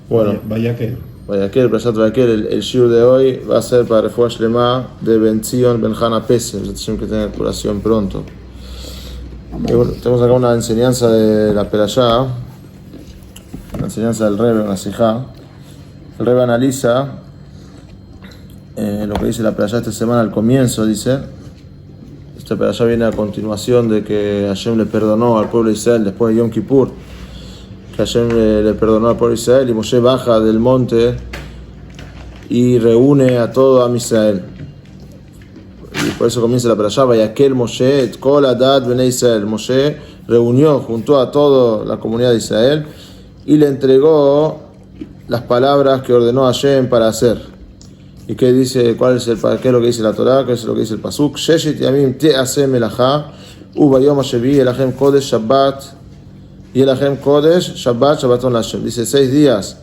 Bueno, Vayaquel. Vayaquel, el shiur de hoy va a ser para Refuah Shlema de Ben Zion Ben Hana Pese, que tenga curación pronto. Y bueno, tenemos acá una enseñanza de la Perashá, una enseñanza del Rebbe, una sijá. El Rebbe analiza lo que dice la Perashá esta semana al comienzo, dice. Esta Perashá viene a continuación de que Hashem le perdonó al pueblo de Israel después de Yom Kippur. Que Hashem le perdonó al pueblo de Israel y Moshe baja del monte y reúne a todo Am Israel. Y por eso comienza la Perashá, Vayaquel Moshe et kol adat bnei Israel. Moshe reunió, juntó a toda la comunidad de Israel y le entregó las palabras que ordenó Hashem para hacer. ¿Y qué dice? ¿Qué es lo que dice la Torá? ¿Qué es lo que dice el pasuk? Sheshet yamim te'aseh melachá ubayom hashevi elachem kodesh shabbat y elachem kodesh shabbat shabbaton Hashem. Dice 6 días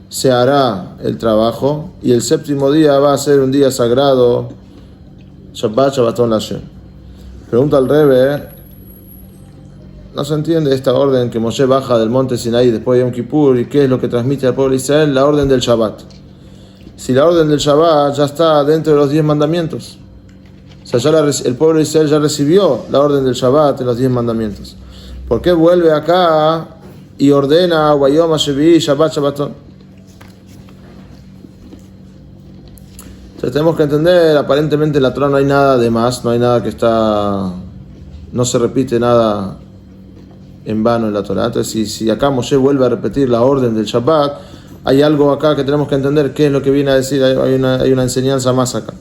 se hará el trabajo y el séptimo día va a ser un día sagrado, shabbat shabbaton Hashem. Pregunta al Rebbe, no se entiende esta orden que Moshe baja del monte Sinaí después de Yom Kippur y qué es lo que transmite al pueblo de Israel, la orden del Shabbat. Si la orden del Shabbat ya está dentro de los 10 mandamientos, o sea, ya el pueblo de Israel ya recibió la orden del Shabbat en los 10 mandamientos, ¿por qué vuelve acá y ordena Wayom HaShevi Shabbat Shabbaton? Entonces tenemos que entender, aparentemente en la Torah no hay nada de más, no hay nada que está, no se repite nada en vano en la Torah. Entonces si acá Moshe vuelve a repetir la orden del Shabbat, hay algo acá que tenemos que entender qué es lo que viene a decir, hay una enseñanza más acá.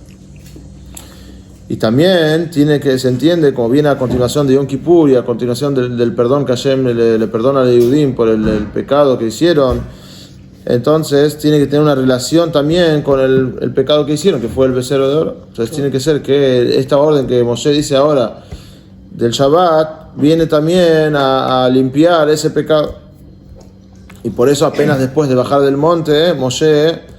Y también se entiende, como viene a continuación de Yom Kippur y a continuación del perdón que Hashem le perdona a los Yehudim por el pecado que hicieron, entonces tiene que tener una relación también con el pecado que hicieron, que fue el becerro de oro. Entonces tiene que ser que esta orden que Moshe dice ahora del Shabbat viene también a limpiar ese pecado. Y por eso apenas después de bajar del monte, Moshe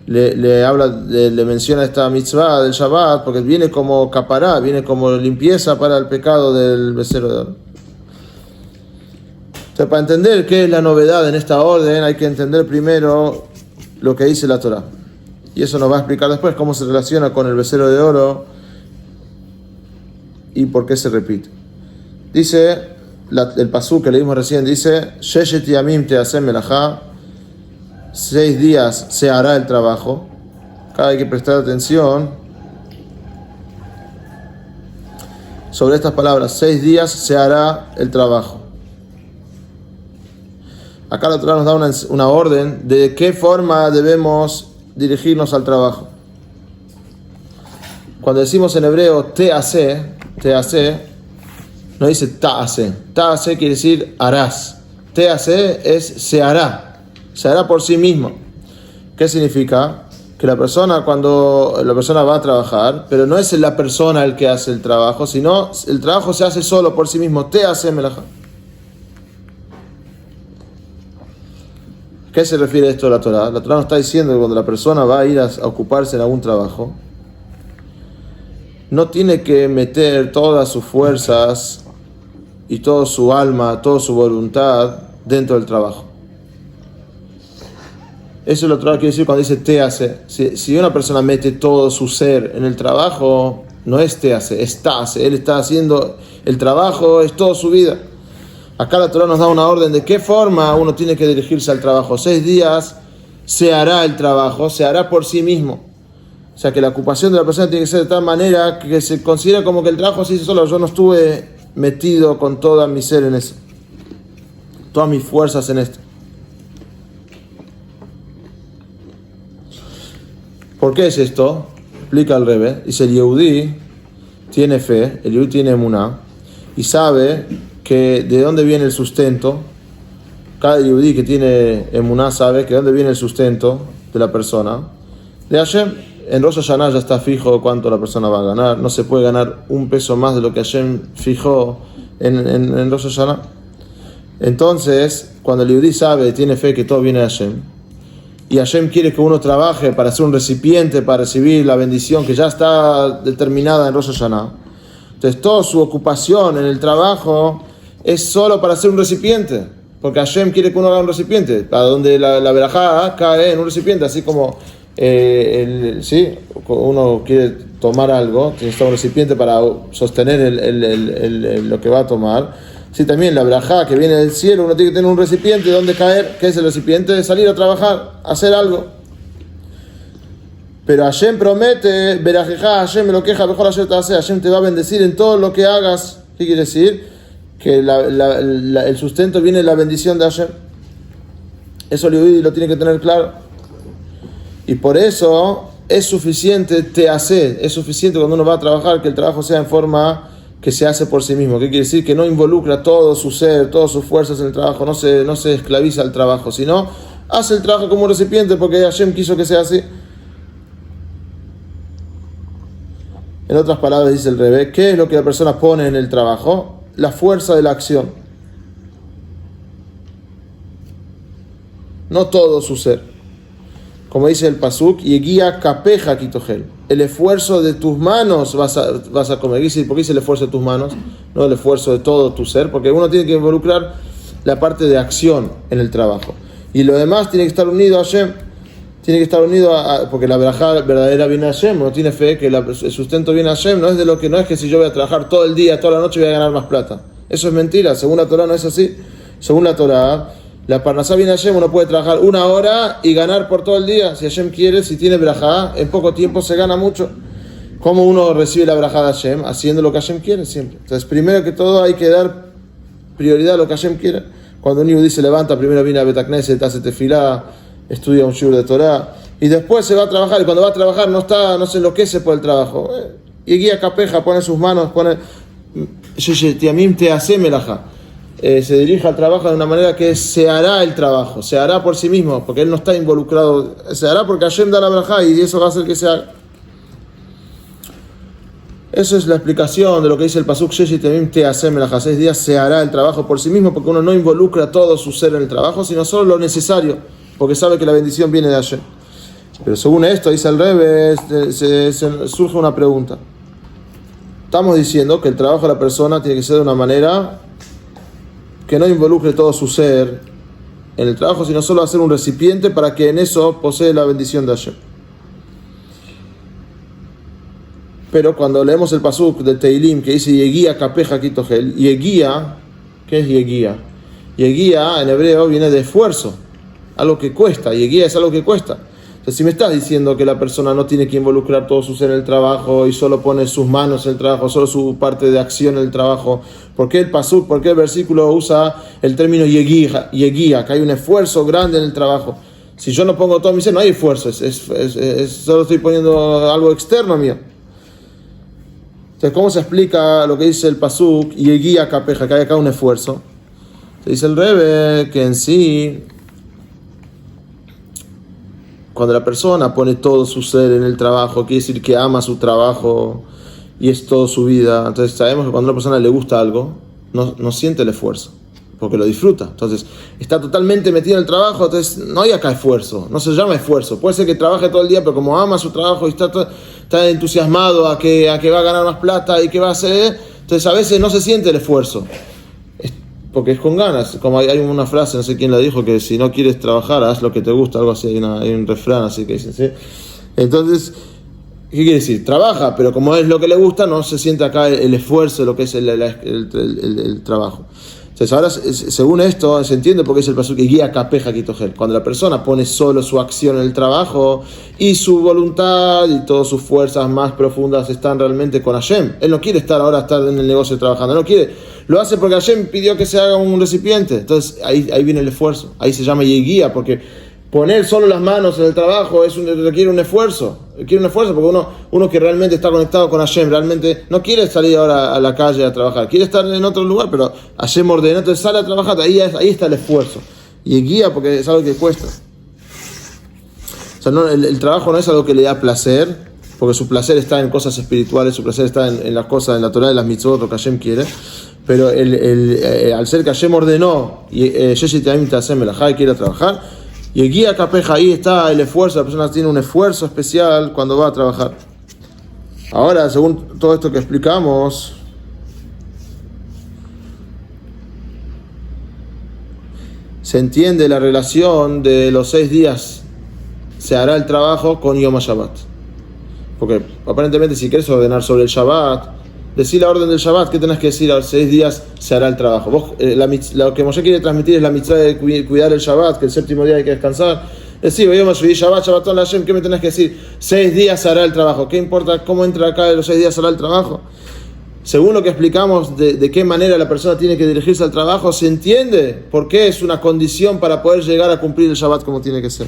le menciona esta mitzvah del Shabbat, porque viene como capará, viene como limpieza para el pecado del becerro de oro. Entonces, para entender qué es la novedad en esta orden, hay que entender primero lo que dice la Torah. Y eso nos va a explicar después cómo se relaciona con el becerro de oro y por qué se repite. Dice el pasuk que leímos recién, dice Sheshet yamim te'aseh melachá, 6 días se hará el trabajo. Acá hay que prestar atención sobre estas palabras, 6 días se hará el trabajo. Acá la Torah nos da una orden de qué forma debemos dirigirnos al trabajo. Cuando decimos en hebreo te'aseh, no dice ta'aseh. Ta'aseh quiere decir harás. Te'aseh es se hará por sí mismo. ¿Qué significa? Que cuando la persona va a trabajar, pero no es la persona el que hace el trabajo, sino el trabajo se hace solo por sí mismo. Te'aseh melachá. ¿Qué se refiere a esto de la Torah? La Torah nos está diciendo que cuando la persona va a ir a ocuparse en algún trabajo, no tiene que meter todas sus fuerzas y toda su alma, toda su voluntad dentro del trabajo. Eso es lo que quiere decir cuando dice te'aseh. Si una persona mete todo su ser en el trabajo, no es te'aseh, es ta'aseh. Él está haciendo el trabajo, es toda su vida. Acá la Torah nos da una orden de qué forma uno tiene que dirigirse al trabajo. 6 días se hará el trabajo, se hará por sí mismo. O sea que la ocupación de la persona tiene que ser de tal manera que se considera como que el trabajo se hizo solo. Yo no estuve metido con toda mi ser en eso, todas mis fuerzas en esto. ¿Por qué es esto? Explica el Rebbe. Dice, el Yehudí tiene fe, el Yehudí tiene emuná y sabe que de dónde viene el sustento. Cada Yehudí que tiene emuná sabe que de dónde viene el sustento de la persona. De Hashem. En Rosh Hashanah ya está fijo cuánto la persona va a ganar. No se puede ganar un peso más de lo que Hashem fijó en Rosh Hashanah. Entonces, cuando el Yehudí sabe, tiene fe que todo viene de Hashem, y Hashem quiere que uno trabaje para ser un recipiente, para recibir la bendición que ya está determinada en Rosh Hashanah, entonces toda su ocupación en el trabajo es solo para ser un recipiente. Porque Hashem quiere que uno haga un recipiente, para donde la verajá cae en un recipiente, así como ¿sí? Uno quiere tomar algo, tiene que estar un recipiente para sostener lo que va a tomar. Sí, también la verajá que viene del cielo, uno tiene que tener un recipiente donde caer. ¿Qué es el recipiente? De salir a trabajar, hacer algo. Pero Hashem promete, verajejá, Hashem me lo queja, mejor Hashem te va a bendecir en todo lo que hagas. ¿Qué quiere decir? Que el sustento viene de la bendición de Hashem. Eso lo tiene que tener claro. Y por eso es suficiente es suficiente cuando uno va a trabajar que el trabajo sea en forma que se hace por sí mismo. ¿Qué quiere decir? Que no involucra todo su ser, todas sus fuerzas en el trabajo, no se esclaviza al trabajo, sino hace el trabajo como un recipiente porque Hashem quiso que sea así. En otras palabras dice el Rebbe, ¿qué es lo que la persona pone en el trabajo? La fuerza de la acción. No todo su ser. Como dice el Pasuk, Yeguía kapeja kitogel. El esfuerzo de tus manos vas a comer. ¿Por qué dice el esfuerzo de tus manos? No el esfuerzo de todo tu ser, porque uno tiene que involucrar la parte de acción en el trabajo. Y lo demás tiene que estar unido a Hashem. Tiene que estar unido porque la verajá verdadera viene a Hashem. Uno tiene fe que el sustento viene a Hashem. No es que si yo voy a trabajar todo el día, toda la noche voy a ganar más plata. Eso es mentira. Según la Torah no es así. Según la Torah, la parnasá viene a Hashem, uno puede trabajar 1 hora y ganar por todo el día. Si Hashem quiere, si tiene verajá, en poco tiempo se gana mucho. ¿Cómo uno recibe la verajá de Hashem? Haciendo lo que Hashem quiere siempre. Entonces, primero que todo hay que dar prioridad a lo que Hashem quiere. Cuando un niño se levanta, primero viene a Betacneset, hace tefilá, estudia un shiur de Torah, y después se va a trabajar, y cuando va a trabajar no se enloquece por el trabajo. Y guía capeja, pone sus manos, pone se dirige al trabajo de una manera que se hará el trabajo, se hará por sí mismo, porque él no está involucrado, se hará porque Hashem da la verajá y eso va a hacer que se haga. Eso es la explicación de lo que dice el Pasuk, 6 días se hará el trabajo por sí mismo, porque uno no involucra todo su ser en el trabajo, sino solo lo necesario, porque sabe que la bendición viene de Hashem. Pero según esto, dice el Rebbe, surge una pregunta. Estamos diciendo que el trabajo de la persona tiene que ser de una manera que no involucre todo su ser en el trabajo, sino solo hacer un recipiente para que en eso posee la bendición de Hashem. Pero cuando leemos el pasuk de Teilim que dice Yeguía kapeja kitogel, Yeguía, ¿qué es Yeguía? Yeguía en hebreo viene de esfuerzo, algo que cuesta. Yeguía es algo que cuesta. Entonces, si me estás diciendo que la persona no tiene que involucrar todo su ser en el trabajo y solo pone sus manos en el trabajo, solo su parte de acción en el trabajo, ¿por qué el pasuk, por qué el versículo usa el término yeguía, que hay un esfuerzo grande en el trabajo? Si yo no pongo todo mi ser, no hay esfuerzo, solo estoy poniendo algo externo mío. Entonces, ¿cómo se explica lo que dice el pasuk yeguía kapeja, que hay acá un esfuerzo? Dice el Rebbe que en sí, cuando la persona pone todo su ser en el trabajo, quiere decir que ama su trabajo y es toda su vida. Entonces sabemos que cuando a una persona le gusta algo, no siente el esfuerzo, porque lo disfruta. Entonces está totalmente metido en el trabajo, entonces no hay acá esfuerzo, no se llama esfuerzo. Puede ser que trabaje todo el día, pero como ama su trabajo y está entusiasmado a que va a ganar más plata y que va a hacer, entonces a veces no se siente el esfuerzo. Porque es con ganas, como hay una frase, no sé quién la dijo, que si no quieres trabajar, haz lo que te gusta, algo así, hay un refrán así que dicen, ¿sí? Entonces, ¿qué quiere decir? Trabaja, pero como es lo que le gusta, no se siente acá el esfuerzo de lo que es el trabajo. Entonces, ahora, según esto, se entiende por qué es el pasuk que guía kapeja kitogel. Cuando la persona pone solo su acción en el trabajo y su voluntad y todas sus fuerzas más profundas están realmente con Hashem. Él no quiere estar en el negocio trabajando, no quiere. Lo hace porque Hashem pidió que se haga un recipiente. Entonces, ahí viene el esfuerzo. Ahí se llama yeguía, porque poner solo las manos en el trabajo requiere un esfuerzo. Requiere un esfuerzo porque uno que realmente está conectado con Hashem, realmente no quiere salir ahora a la calle a trabajar, quiere estar en otro lugar, pero Hashem ordena, entonces sale a trabajar, ahí está el esfuerzo. Y guía porque es algo que cuesta. O sea, el trabajo no es algo que le da placer, porque su placer está en cosas espirituales, su placer está en las cosas, en la Torah, en las mitzvot, lo que Hashem quiere. Pero al ser que Hashem ordenó, y quiere trabajar, y el guía capeja, ahí está el esfuerzo, la persona tiene un esfuerzo especial cuando va a trabajar. Ahora, según todo esto que explicamos, se entiende la relación de los 6 días se hará el trabajo con Yom HaShabbat. Porque aparentemente si quieres ordenar sobre el Shabbat, decir la orden del Shabbat, ¿qué tenés que decir? A los 6 días se hará el trabajo. Vos, lo que Moshe quiere transmitir es la mitzvah de cuidar el Shabbat, que el séptimo día hay que descansar. Decir, Shabbat, Shabbaton Hashem, ¿qué me tenés que decir? 6 días se hará el trabajo. ¿Qué importa cómo entra acá de los 6 días se hará el trabajo? Según lo que explicamos de qué manera la persona tiene que dirigirse al trabajo, se entiende por qué es una condición para poder llegar a cumplir el Shabbat como tiene que ser.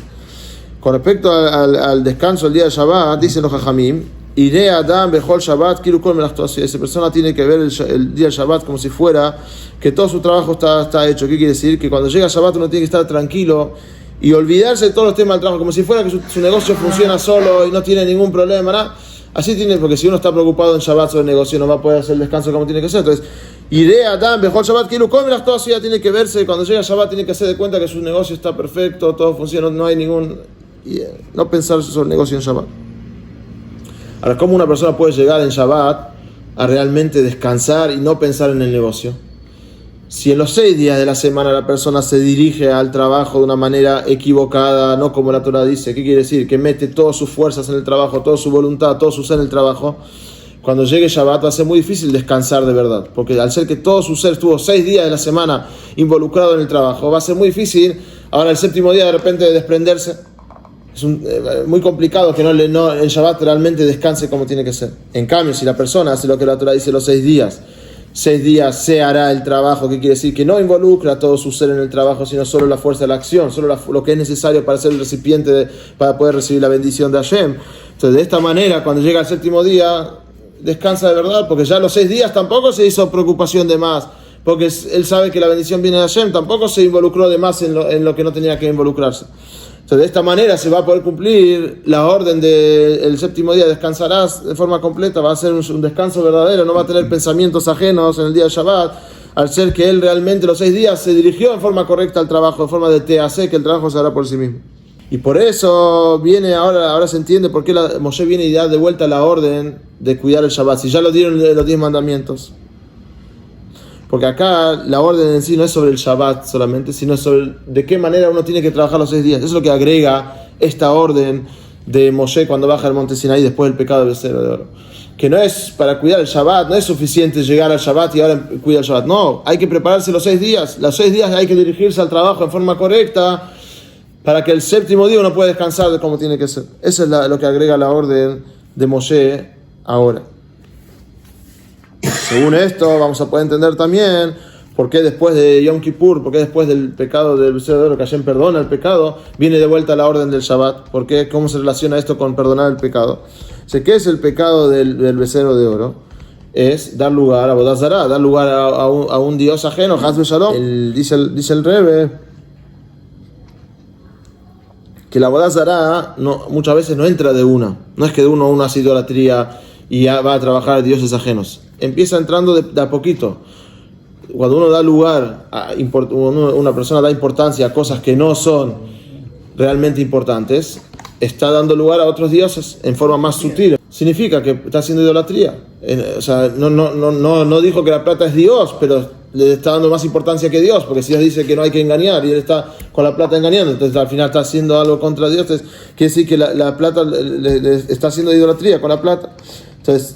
Con respecto al descanso el día de Shabbat, dicen los Jajamim, Iré Adam Bechol Shabbat Kilu Kol Melachto. Esa persona tiene que ver el día de Shabbat como si fuera que todo su trabajo está hecho. ¿Qué quiere decir? Que cuando llega Shabbat uno tiene que estar tranquilo y olvidarse de todos los temas del trabajo, como si fuera que su negocio funciona solo y no tiene ningún problema, ¿no? Así tiene, porque si uno está preocupado en Shabbat sobre el negocio no va a poder hacer el descanso como tiene que ser. Entonces, Iré Adam Bechol Shabbat Kilu Kol Melachto, ya tiene que verse, cuando llega Shabbat tiene que hacer de cuenta que su negocio está perfecto, todo funciona, no hay ningún... no pensar sobre el negocio en Shabbat. Ahora, ¿cómo una persona puede llegar en Shabbat a realmente descansar y no pensar en el negocio? Si en los 6 días de la semana la persona se dirige al trabajo de una manera equivocada, no como la Torah dice, ¿qué quiere decir? Que mete todas sus fuerzas en el trabajo, toda su voluntad, todo su ser en el trabajo. Cuando llegue Shabbat va a ser muy difícil descansar de verdad, porque al ser que todo su ser estuvo 6 días de la semana involucrado en el trabajo, va a ser muy difícil ahora el séptimo día de repente desprenderse. Es muy complicado que el Shabbat realmente descanse como tiene que ser. En cambio, si la persona hace lo que la Torah dice los 6 días, 6 días se hará el trabajo, que quiere decir que no involucra todo su ser en el trabajo, sino solo la fuerza de la acción, solo lo que es necesario para ser el recipiente, para poder recibir la bendición de Hashem. Entonces, de esta manera, cuando llega el séptimo día, descansa de verdad, porque ya los 6 días tampoco se hizo preocupación de más, porque él sabe que la bendición viene de Hashem, tampoco se involucró de más en lo que no tenía que involucrarse. Entonces, de esta manera se va a poder cumplir la orden del séptimo día, descansarás de forma completa, va a ser un descanso verdadero, no va a tener pensamientos ajenos en el día de Shabbat, al ser que él realmente los 6 días se dirigió en forma correcta al trabajo, en forma de TAC, que el trabajo se hará por sí mismo. Y por eso viene ahora se entiende por qué Moshe viene y da de vuelta la orden de cuidar el Shabbat, si ya lo dieron los 10 mandamientos. Porque acá la orden en sí no es sobre el Shabbat solamente, sino sobre de qué manera uno tiene que trabajar los 6 días. Eso es lo que agrega esta orden de Moshe cuando baja al monte Sinaí después del pecado del becerro de oro. Que no es para cuidar el Shabbat, no es suficiente llegar al Shabbat y ahora cuidar el Shabbat. No, hay que prepararse los 6 días. Los 6 días hay que dirigirse al trabajo en forma correcta para que el séptimo día uno pueda descansar de como tiene que ser. Eso es lo que agrega la orden de Moshe ahora. Según esto, vamos a poder entender también por qué después de Yom Kippur, por qué después del pecado del becerro de oro, que Hashem perdona el pecado, viene de vuelta la orden del Shabbat. ¿Por qué? ¿Cómo se relaciona esto con perdonar el pecado? ¿Qué es el pecado del becerro de oro? Es dar lugar a Avodah Zará, dar lugar a un Dios ajeno, Haz Shalom. Dice el Rebbe que la Avodah Zará muchas veces no entra de una. No es que de uno hace idolatría y ya va a trabajar a dioses ajenos. Empieza entrando de a poquito. Cuando uno da lugar, una persona da importancia a cosas que no son realmente importantes, está dando lugar a otros dioses en forma más sutil. Significa que está haciendo idolatría. O sea, no dijo que la plata es Dios, pero le está dando más importancia que Dios, porque si Dios dice que no hay que engañar y él está con la plata engañando, entonces al final está haciendo algo contra Dios. Entonces quiere decir que la plata le está haciendo idolatría con la plata. Entonces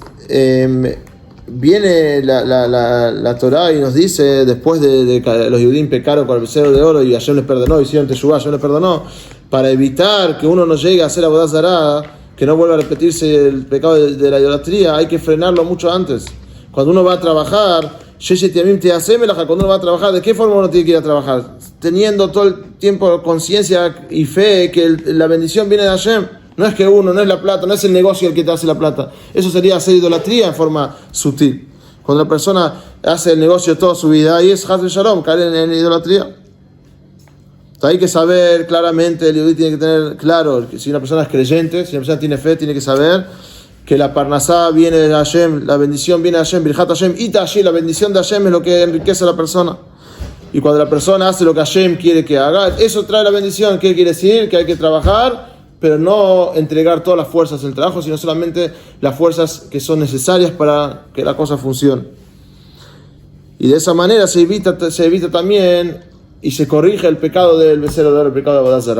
viene la Torá y nos dice, después de que los Yehudim pecaron con el becerro de oro y Hashem les perdonó, hicieron Teshuvá, Hashem les perdonó, para evitar que uno no llegue a hacer Avodah Zará, que no vuelva a repetirse el pecado de la idolatría, hay que frenarlo mucho antes. Cuando uno va a trabajar, cuando uno va a trabajar, ¿de qué forma uno tiene que ir a trabajar? Teniendo todo el tiempo conciencia y fe que la bendición viene de Hashem. No es que no es la plata, no es el negocio el que te hace la plata. Eso sería hacer idolatría en forma sutil. Cuando la persona hace el negocio toda su vida, ahí es Haz Shalom, caer en idolatría. Entonces hay que saber claramente, el Yehudí tiene que tener claro, que si una persona es creyente, si una persona tiene fe, tiene que saber que la parnasá viene de Hashem, la bendición viene de Hashem, Birjat Hashem, Ita Hashem, la bendición de Hashem es lo que enriquece a la persona. Y cuando la persona hace lo que Hashem quiere que haga, eso trae la bendición. ¿Qué quiere decir? Que hay que trabajar, pero no entregar todas las fuerzas del trabajo, sino solamente las fuerzas que son necesarias para que la cosa funcione. Y de esa manera se evita también y se corrige el pecado del becerro de oro, el pecado de Abodá Zará.